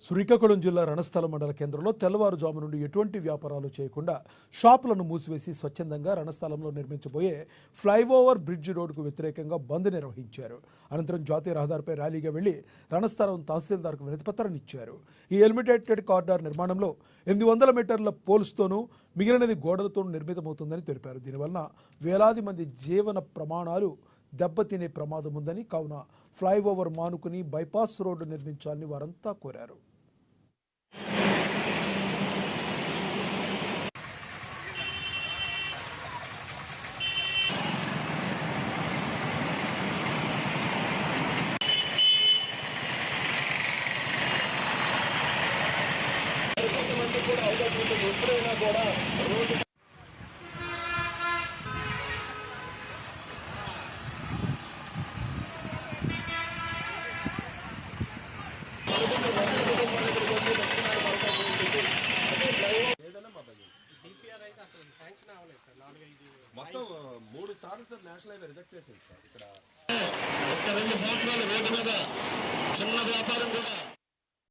శ్రీకాకుళం జిల్లా రణస్థల మండల కేంద్రంలో తెల్లవారుజాము నుండి ఎటువంటి వ్యాపారాలు చేయకుండా షాపులను మూసివేసి స్వచ్ఛందంగా రణస్థలంలో నిర్మించబోయే ఫ్లైఓవర్ బ్రిడ్జి రోడ్డుకు వ్యతిరేకంగా బంద్ నిర్వహించారు. అనంతరం జాతీయ రహదారిపై ర్యాలీగా వెళ్లి రణస్థలం తహసీల్దార్కు వినతిపత్రాన్ని ఇచ్చారు. ఈ ఎలిమిటేటెడ్ కారిడార్ నిర్మాణంలో 800 మీటర్ల పోల్స్తోనూ మిగిలినది గోడలతోనూ నిర్మితమవుతుందని తెలిపారు. దీనివల్ల వేలాది మంది జీవన ప్రమాణాలు దెబ్బతినే ప్రమాదం ఉందని, కావున ఫ్లైఓవర్ మానుకుని బైపాస్ రోడ్డు నిర్మించాలని వారంతా కోరారు. ఎప్పుడైనా కూడా రోడ్డు మొత్తం 3 సార్లు సార్ నేషనల్ హైవే రిజెక్ట్ చేసింది సార్. ఇక్కడ 2 సంవత్సరాలు రోడ్డు మీద చిన్న వ్యాపారం కూడా